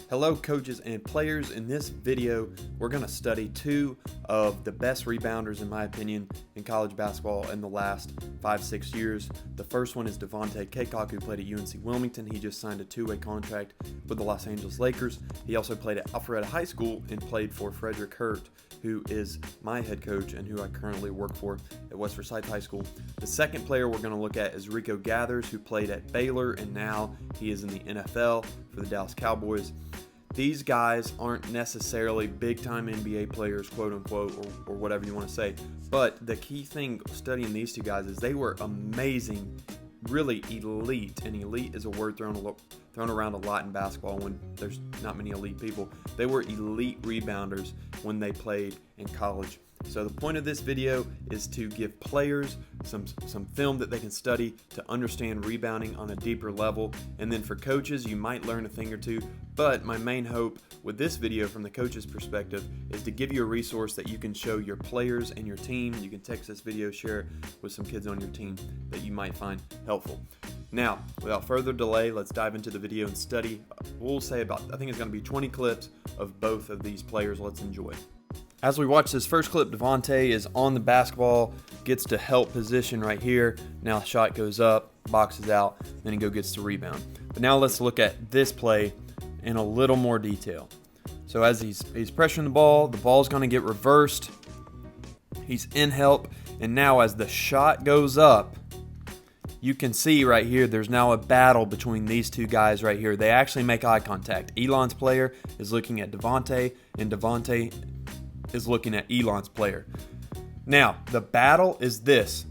Hello coaches and players. In this video, we're going to study two of the best rebounders in my opinion in college basketball in the last 5-6 years. The first one is Devontae Cacok, who played at UNC Wilmington. He just signed a two-way contract with the Los Angeles Lakers. He also played at Alpharetta High School and played for Frederick Hurt, who is my head coach and who I currently work for at West Forsyth High School. The second player we're going to look at is Rico Gathers, who played at Baylor and now he is in the NFL for the Dallas Cowboys. These guys aren't necessarily big-time NBA players, quote-unquote, or whatever you want to say. But the key thing studying these two guys is they were amazing, really elite. And elite is a word thrown around a lot in basketball when there's not many elite people. They were elite rebounders when they played in college. So the point of this video is to give players some film that they can study to understand rebounding on a deeper level. And then for coaches, you might learn a thing or two. But my main hope with this video from the coach's perspective is to give you a resource that you can show your players and your team. You can text this video, share it with some kids on your team that you might find helpful. Now, without further delay, let's dive into the video and study. We'll say I think it's going to be 20 clips of both of these players. Let's enjoy. As we watch this first clip, Devontae is on the basketball, gets to help position right here. Now shot goes up, boxes out, then he gets the rebound. But now let's look at this play in a little more detail. So as he's pressuring the ball's going to get reversed. He's in help, and now as the shot goes up, you can see right here there's now a battle between these two guys right here. They actually make eye contact. Elon's player is looking at Devontae, and Devontae is looking at Elon's player. Now, the battle is this.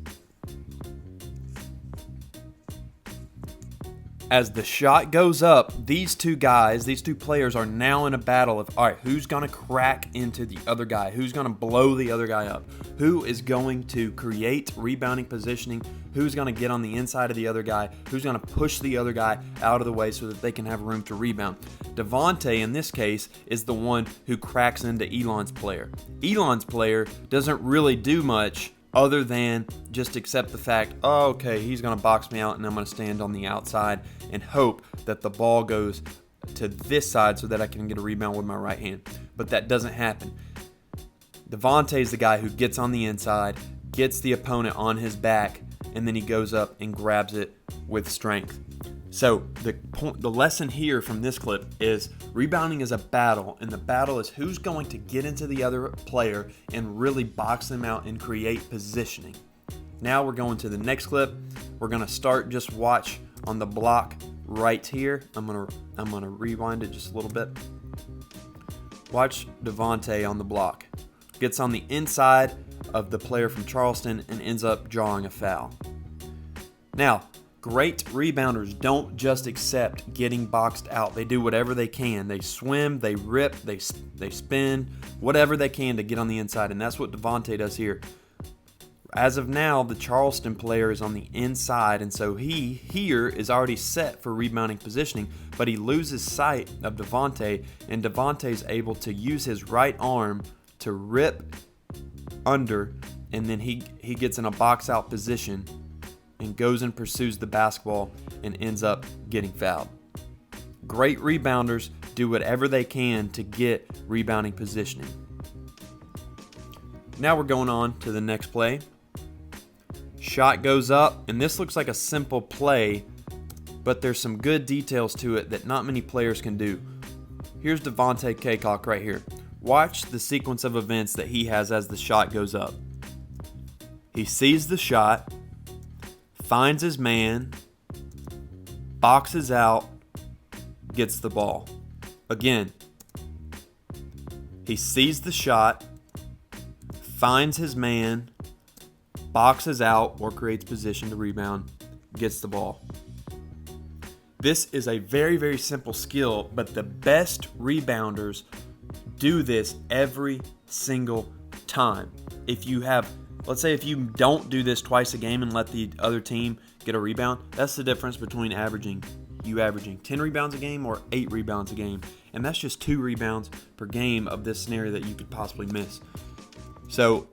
As the shot goes up, these two players are now in a battle of, all right, who's going to crack into the other guy? Who's going to blow the other guy up? Who is going to create rebounding positioning? Who's going to get on the inside of the other guy? Who's going to push the other guy out of the way so that they can have room to rebound? Devontae, in this case, is the one who cracks into Elon's player. Elon's player doesn't really do much other than just accept the fact, oh, okay, he's going to box me out and I'm going to stand on the outside and hope that the ball goes to this side so that I can get a rebound with my right hand. But that doesn't happen. Devontae is the guy who gets on the inside, gets the opponent on his back, and then he goes up and grabs it with strength. So the lesson here from this clip is rebounding is a battle, and the battle is who's going to get into the other player and really box them out and create positioning. Now we're going to the next clip. We're going to start just watch on the block right here. I'm gonna rewind it just a little bit. Watch Devontae on the block. Gets on the inside of the player from Charleston and ends up drawing a foul. Now, great rebounders don't just accept getting boxed out. They do whatever they can. They swim, they rip, they spin, whatever they can to get on the inside, and that's what Devontae does here. As of now, the Charleston player is on the inside, and so he here is already set for rebounding positioning, but he loses sight of Devontae, and Devontae's able to use his right arm to rip under, and then he gets in a box out position and goes and pursues the basketball and ends up getting fouled. Great rebounders do whatever they can to get rebounding positioning. Now we're going on to the next play. Shot goes up, and this looks like a simple play, but there's some good details to it that not many players can do. Here's Devontae Cacok right here. Watch the sequence of events that he has as the shot goes up. He sees the shot, finds his man, boxes out, gets the ball. Again, he sees the shot, finds his man, boxes out or creates position to rebound, gets the ball. This is a very, very simple skill, but the best rebounders do this every single time. Let's say if you don't do this twice a game and let the other team get a rebound, that's the difference between averaging 10 rebounds a game or 8 rebounds a game. And that's just 2 rebounds per game of this scenario that you could possibly miss. So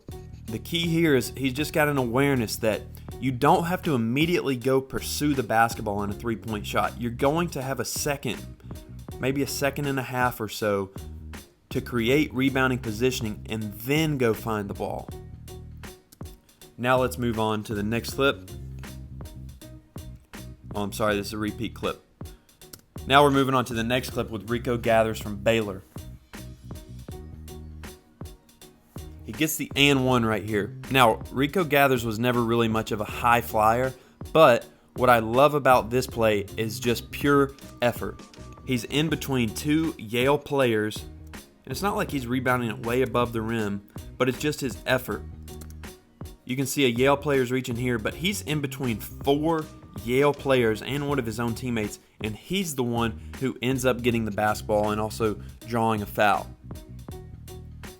the key here is he's just got an awareness that you don't have to immediately go pursue the basketball in a three-point shot. You're going to have a second maybe a second and a half or so to create rebounding positioning and then go find the ball. Now let's move on to the next clip. Oh, I'm sorry, this is a repeat clip. Now we're moving on to the next clip with Rico Gathers from Baylor. He gets the and one right here. Now, Rico Gathers was never really much of a high flyer, but what I love about this play is just pure effort. He's in between two Yale players, and it's not like he's rebounding it way above the rim, but it's just his effort. You can see a Yale player's reaching here, but he's in between four Yale players and one of his own teammates, and he's the one who ends up getting the basketball and also drawing a foul.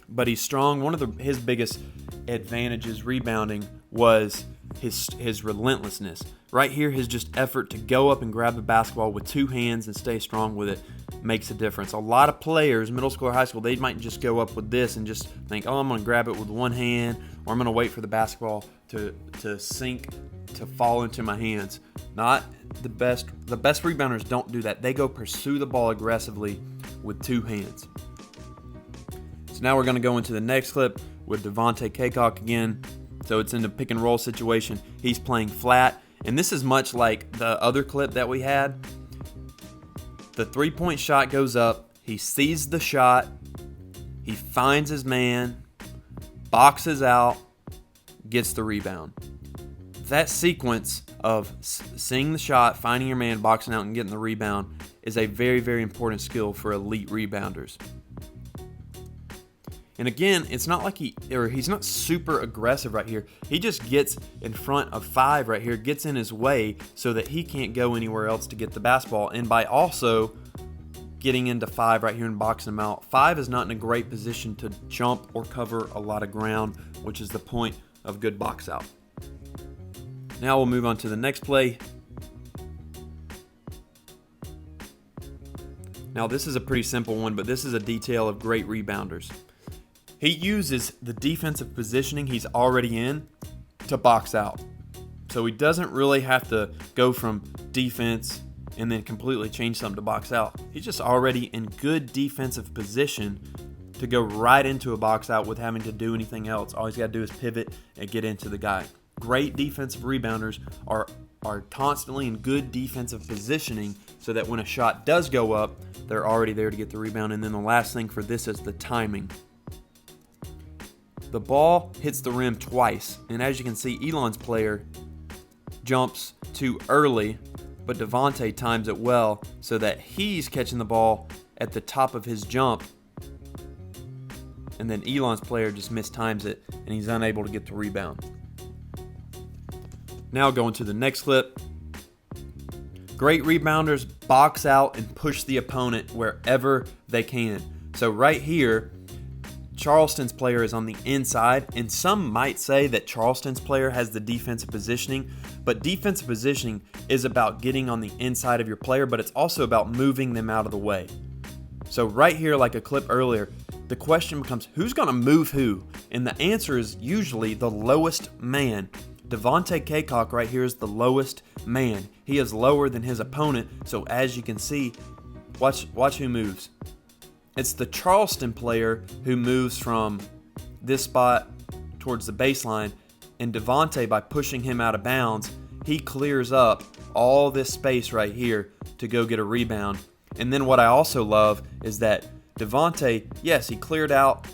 But he's strong. One of his biggest advantages rebounding was his relentlessness. Right here, his just effort to go up and grab the basketball with two hands and stay strong with it makes a difference. A lot of players, middle school or high school, they might just go up with this and just think, oh, I'm going to grab it with one hand, or I'm going to wait for the basketball to sink, to fall into my hands. Not the best. The best rebounders don't do that. They go pursue the ball aggressively with two hands. So now we're going to go into the next clip with Devontae Cacok again. So it's in the pick and roll situation. He's playing flat, and this is much like the other clip that we had. The three-point shot goes up. He sees the shot. He finds his man, boxes out, gets the rebound. That sequence of seeing the shot, finding your man, boxing out, and getting the rebound is a very, very important skill for elite rebounders. And again, it's not like he's not super aggressive right here. He just gets in front of five right here, gets in his way so that he can't go anywhere else to get the basketball. And by also getting into five right here and boxing him out, five is not in a great position to jump or cover a lot of ground, which is the point of good box out. Now we'll move on to the next play. Now this is a pretty simple one, but this is a detail of great rebounders. He uses the defensive positioning he's already in to box out. So he doesn't really have to go from defense and then completely change something to box out. He's just already in good defensive position to go right into a box out with having to do anything else. All he's got to do is pivot and get into the guy. Great defensive rebounders are constantly in good defensive positioning so that when a shot does go up, they're already there to get the rebound. And then the last thing for this is the timing. The ball hits the rim twice, and as you can see, Elon's player jumps too early, but Devontae times it well so that he's catching the ball at the top of his jump, and then Elon's player just mistimes it, and he's unable to get the rebound. Now going to the next clip. Great rebounders box out and push the opponent wherever they can. So right here, Charleston's player is on the inside, and some might say that Charleston's player has the defensive positioning, but defensive positioning is about getting on the inside of your player, but it's also about moving them out of the way. So right here, like a clip earlier, the question becomes, who's going to move who? And the answer is usually the lowest man. Devontae Cacok right here is the lowest man. He is lower than his opponent, so as you can see, watch who moves. It's the Charleston player who moves from this spot towards the baseline, and Devontae, by pushing him out of bounds, he clears up all this space right here to go get a rebound. And then what I also love is that Devontae, yes, he cleared out.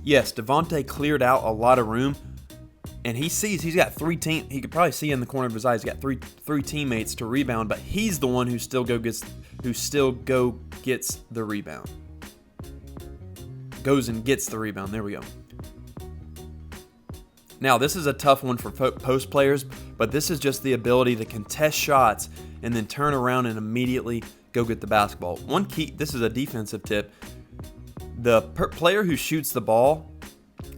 Yes, Devontae cleared out a lot of room. And he sees he's got he could probably see in the corner of his eye, he's got three teammates to rebound, but he's the one who still gets the rebound. Goes and gets the rebound. There we go. Now, this is a tough one for post players, but this is just the ability to contest shots and then turn around and immediately go get the basketball. One key, this is a defensive tip. The player who shoots the ball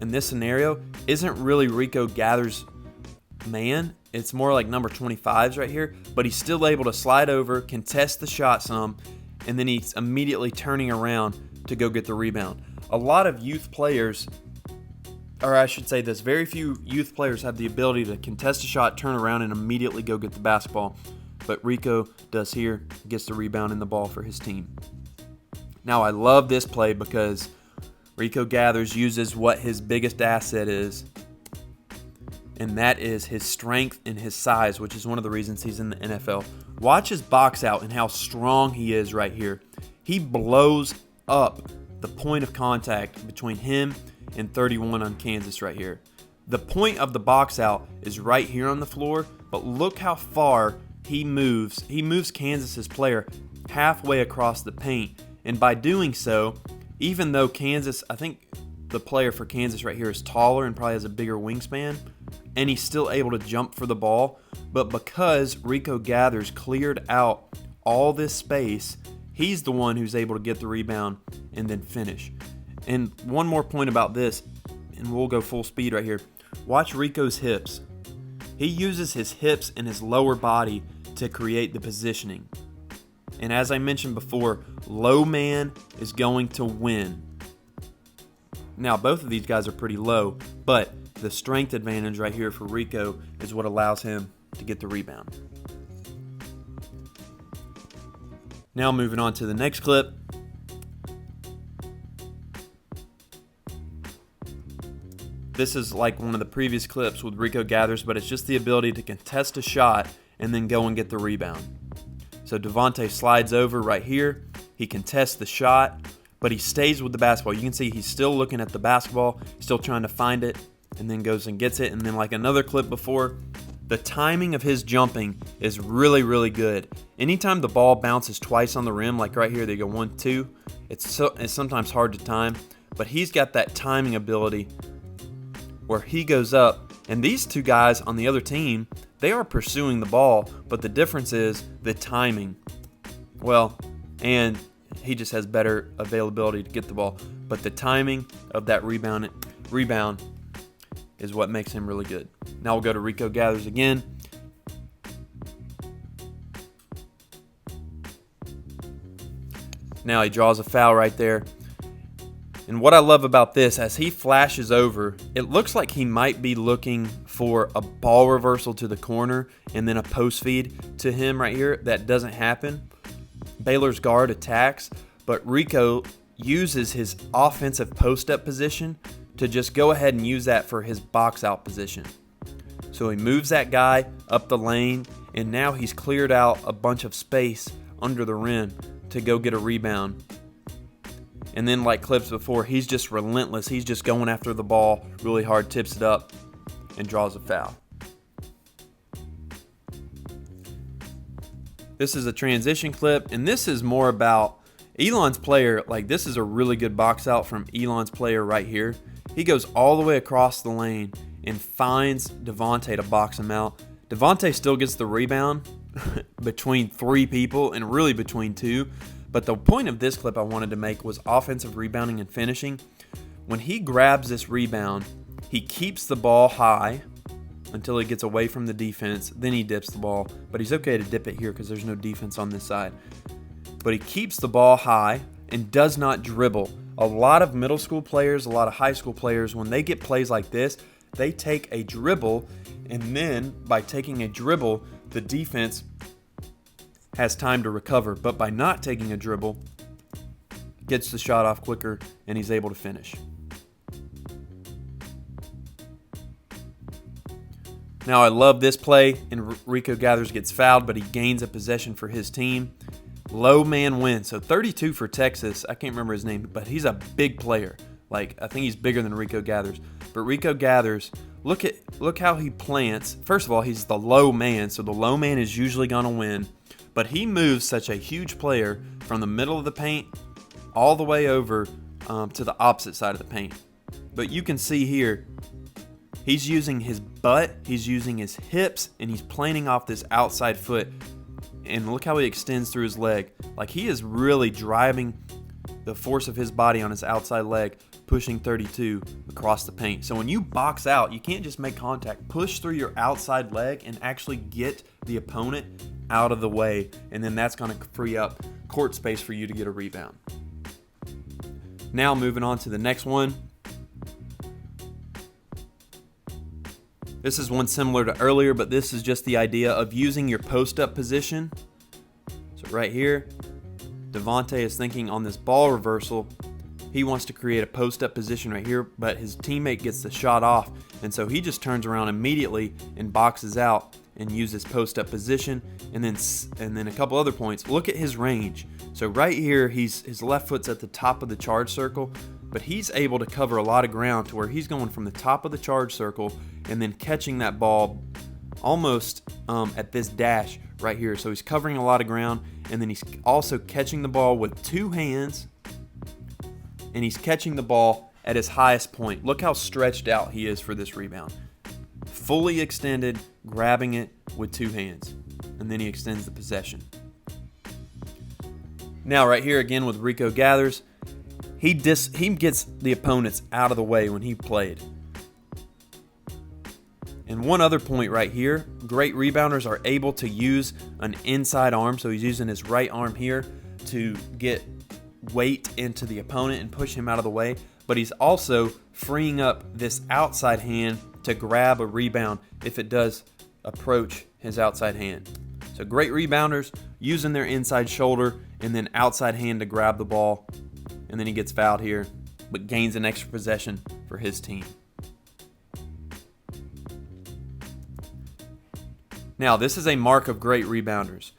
in this scenario isn't really Rico Gathers' man. It's more like number 25's right here, but he's still able to slide over, contest the shot some, and then he's immediately turning around to go get the rebound. A lot of youth players or I should say this, very few youth players have the ability to contest a shot, turn around, and immediately go get the basketball. But Rico does here, gets the rebound and the ball for his team. Now I love this play because Rico Gathers uses what his biggest asset is, and that is his strength and his size, which is one of the reasons he's in the NFL. Watch his box out and how strong he is right here. He blows up the point of contact between him and 31 on Kansas right here. The point of the box out is right here on the floor, but look how far he moves. He moves Kansas's player halfway across the paint, and by doing so, even though Kansas, I think the player for Kansas right here is taller and probably has a bigger wingspan, and he's still able to jump for the ball, but because Rico Gathers cleared out all this space, he's the one who's able to get the rebound and then finish. And one more point about this, and we'll go full speed right here. Watch Rico's hips. He uses his hips and his lower body to create the positioning. And as I mentioned before, low man is going to win. Now, both of these guys are pretty low, but the strength advantage right here for Rico is what allows him to get the rebound. Now moving on to the next clip. This is like one of the previous clips with Rico Gathers, but it's just the ability to contest a shot and then go and get the rebound. So Devontae slides over right here. He contests the shot, but he stays with the basketball. You can see he's still looking at the basketball, still trying to find it, and then goes and gets it. And then like another clip before, the timing of his jumping is really, really good. Anytime the ball bounces twice on the rim, like right here, they go 1-2, it's sometimes hard to time, but he's got that timing ability where he goes up, and these two guys on the other team, they are pursuing the ball, but the difference is the timing. Well, and he just has better availability to get the ball, but the timing of that rebound is what makes him really good. Now we'll go to Rico Gathers again. Now he draws a foul right there. And what I love about this, as he flashes over, it looks like he might be looking for a ball reversal to the corner and then a post feed to him right here. That doesn't happen. Baylor's guard attacks, but Rico uses his offensive post-up position to just go ahead and use that for his box-out position. So he moves that guy up the lane, and now he's cleared out a bunch of space under the rim to go get a rebound. And then like clips before, he's just relentless. He's just going after the ball really hard, tips it up, and draws a foul. This is a transition clip, and this is more about Elon's player. Like, this is a really good box out from Elon's player right here. He goes all the way across the lane and finds Devontae to box him out. Devontae still gets the rebound between three people, and really between two. But the point of this clip I wanted to make was offensive rebounding and finishing. When he grabs this rebound, he keeps the ball high until he gets away from the defense. Then he dips the ball. But he's okay to dip it here because there's no defense on this side. But he keeps the ball high and does not dribble. A lot of middle school players, a lot of high school players, when they get plays like this, they take a dribble, and then by taking a dribble, the defense has time to recover. But by not taking a dribble, gets the shot off quicker, and he's able to finish. Now I love this play, and Rico Gathers gets fouled, but he gains a possession for his team. Low man wins. So 32 for Texas. I can't remember his name, but he's a big player. Like, I think he's bigger than Rico Gathers. But Rico Gathers, look how he plants. First of all, he's the low man, so the low man is usually going to win. But he moves such a huge player from the middle of the paint all the way over to the opposite side of the paint. But you can see here, he's using his butt, he's using his hips, and he's planting off this outside foot. And look how he extends through his leg. Like, he is really driving the force of his body on his outside leg, pushing 32 across the paint. So when you box out, you can't just make contact. Push through your outside leg and actually get the opponent out of the way. And then that's going to free up court space for you to get a rebound. Now moving on to the next one. This is one similar to earlier, but this is just the idea of using your post-up position. So right here, Devontae is thinking on this ball reversal, he wants to create a post-up position right here, but his teammate gets the shot off, and so he just turns around immediately and boxes out and uses post-up position. And then a couple other points. Look at his range. So right here, his left foot's at the top of the charge circle, but he's able to cover a lot of ground to where he's going from the top of the charge circle and then catching that ball almost at this dash right here. So he's covering a lot of ground, and then he's also catching the ball with two hands, and he's catching the ball at his highest point. Look how stretched out he is for this rebound. Fully extended, grabbing it with two hands, and then he extends the possession. Now right here again with Rico Gathers, he gets the opponents out of the way when he played. And one other point right here, great rebounders are able to use an inside arm, so he's using his right arm here to get weight into the opponent and push him out of the way, but he's also freeing up this outside hand to grab a rebound if it does approach his outside hand. So great rebounders using their inside shoulder and then outside hand to grab the ball, and then he gets fouled here, but gains an extra possession for his team. Now, this is a mark of great rebounders.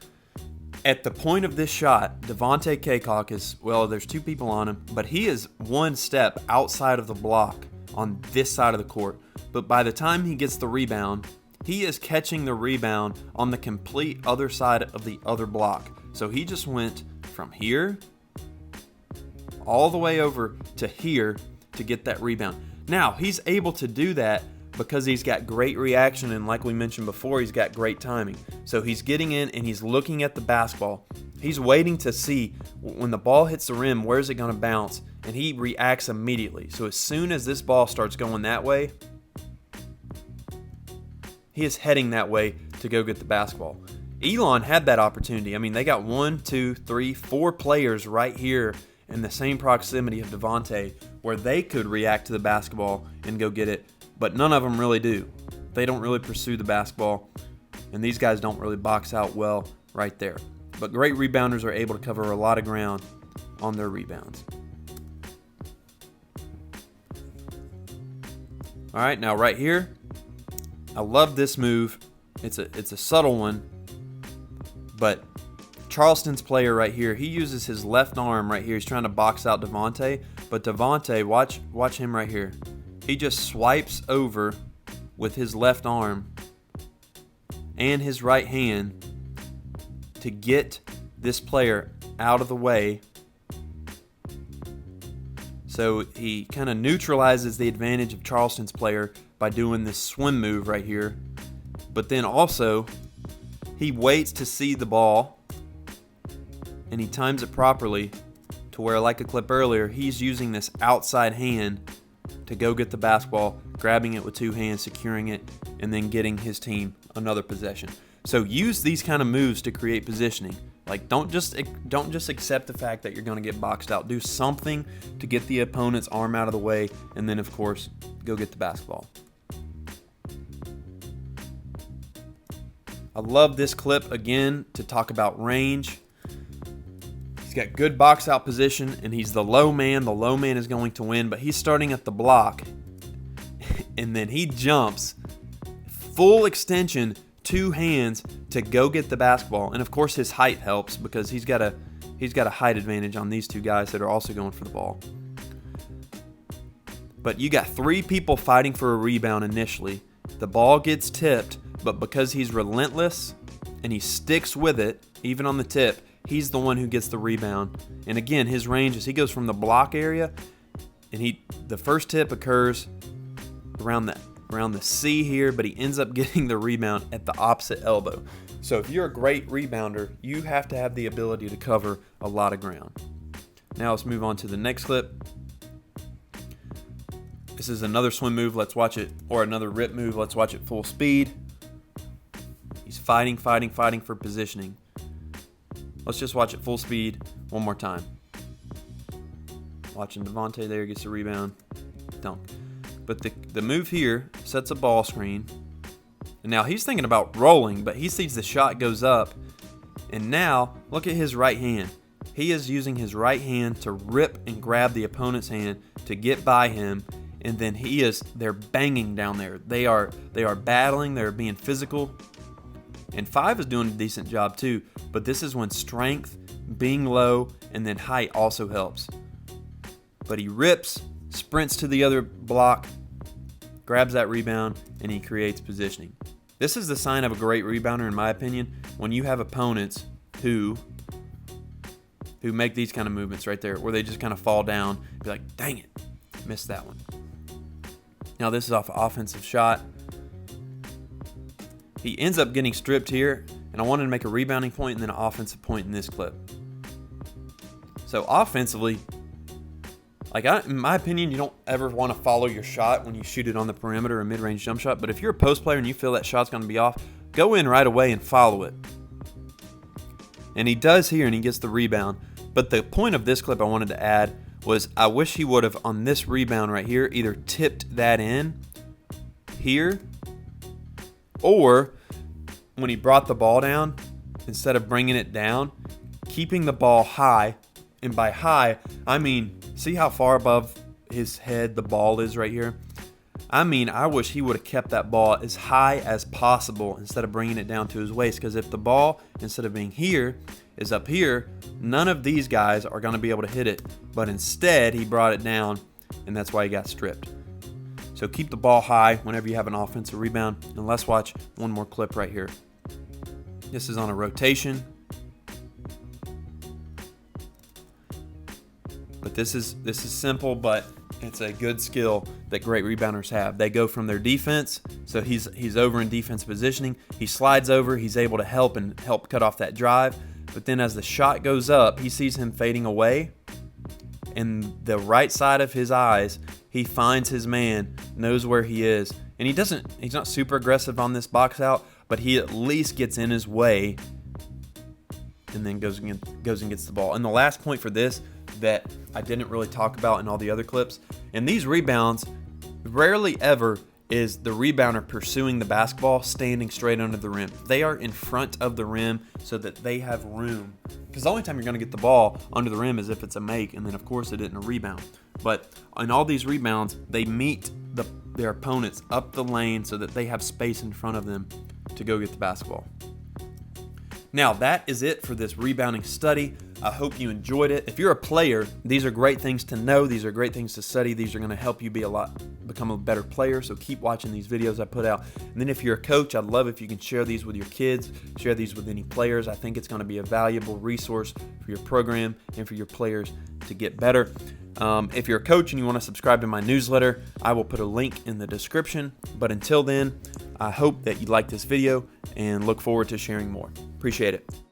At the point of this shot, Devontae Cacok is, well, there's two people on him, but he is one step outside of the block on this side of the court. But by the time he gets the rebound, he is catching the rebound on the complete other side of the other block. So he just went from here all the way over to here to get that rebound. Now, he's able to do that because he's got great reaction, and like we mentioned before, he's got great timing. So he's getting in and he's looking at the basketball. He's waiting to see when the ball hits the rim, where's it going to bounce, and he reacts immediately. So as soon as this ball starts going that way, he is heading that way to go get the basketball. Elon had that opportunity. I mean, they got 1, 2, 3, 4 players right here in the same proximity of Devontae where they could react to the basketball and go get it, but none of them really do. They don't really pursue the basketball, and these guys don't really box out well right there. But great rebounders are able to cover a lot of ground on their rebounds. All right, now right here, I love this move. It's a subtle one, but Charleston's player right here, he uses his left arm right here. He's trying to box out Devontae, but Devontae, watch him right here. He just swipes over with his left arm and his right hand to get this player out of the way. So he kind of neutralizes the advantage of Charleston's player by doing this swim move right here. But then also, he waits to see the ball, and he times it properly to where, like a clip earlier, he's using this outside hand to go get the basketball, grabbing it with two hands, securing it, and then getting his team another possession. So use these kind of moves to create positioning. Like, don't just accept the fact that you're going to get boxed out. Do something to get the opponent's arm out of the way, and then, of course, go get the basketball. I love this clip, again, to talk about range. He's got good box out position, and he's the low man. The low man is going to win, but he's starting at the block, and then he jumps, full extension, two hands to go get the basketball. And of course his height helps because he's got a height advantage on these two guys that are also going for the ball. But you got three people fighting for a rebound initially. The ball gets tipped, but because he's relentless and he sticks with it, even on the tip, he's the one who gets the rebound. And again, his range is he goes from the block area, and the first tip occurs around the C here, but he ends up getting the rebound at the opposite elbow. So if you're a great rebounder, you have to have the ability to cover a lot of ground. Now let's move on to the next clip. This is another swim move. Let's watch it, or another rip move. Let's watch it full speed. He's fighting for positioning. Let's just watch it full speed one more time. Watching Devontae there, gets the rebound. Dunk. But the move here sets a ball screen. And now he's thinking about rolling, but he sees the shot goes up. And now, look at his right hand. He is using his right hand to rip and grab the opponent's hand to get by him. And then they're banging down there. They are battling, they're being physical. And 5 is doing a decent job too. But this is when strength, being low, and then height also helps. But he rips, sprints to the other block, grabs that rebound, and he creates positioning. This is the sign of a great rebounder, in my opinion, when you have opponents who make these kind of movements right there, where they just kind of fall down, be like, dang it, missed that one. Now this is off an offensive shot. He ends up getting stripped here, and I wanted to make a rebounding point and then an offensive point in this clip. So offensively, in my opinion, you don't ever want to follow your shot when you shoot it on the perimeter or mid-range jump shot. But if you're a post player and you feel that shot's going to be off, go in right away and follow it. And he does here, and he gets the rebound. But the point of this clip I wanted to add was I wish he would have, on this rebound right here, either tipped that in here, or when he brought the ball down, instead of bringing it down, keeping the ball high. And by high, I mean, see how far above his head the ball is right here? I wish he would have kept that ball as high as possible instead of bringing it down to his waist. Because if the ball, instead of being here, is up here, none of these guys are going to be able to hit it. But instead, he brought it down, and that's why he got stripped. So keep the ball high whenever you have an offensive rebound. And let's watch one more clip right here. This is on a rotation. But this is simple, but it's a good skill that great rebounders have. They go from their defense, so he's over in defense positioning. He slides over, he's able to help cut off that drive. But then as the shot goes up, he sees him fading away. And the right side of his eyes, he finds his man, knows where he is. And he's not super aggressive on this box out, but he at least gets in his way and then goes and gets the ball. And the last point for this that I didn't really talk about in all the other clips, in these rebounds, rarely ever is the rebounder pursuing the basketball standing straight under the rim. They are in front of the rim so that they have room. Because the only time you're going to get the ball under the rim is if it's a make, and then of course it isn't a rebound. But in all these rebounds, they meet their opponents up the lane so that they have space in front of them to go get the basketball. Now that is it for this rebounding study. I hope you enjoyed it. If you're a player, these are great things to know. These are great things to study. These are going to help you become a better player. So keep watching these videos I put out. And then if you're a coach, I'd love if you can share these with your kids, share these with any players. I think it's going to be a valuable resource for your program and for your players to get better. If you're a coach and you want to subscribe to my newsletter, I will put a link in the description. But until then, I hope that you like this video and look forward to sharing more. Appreciate it.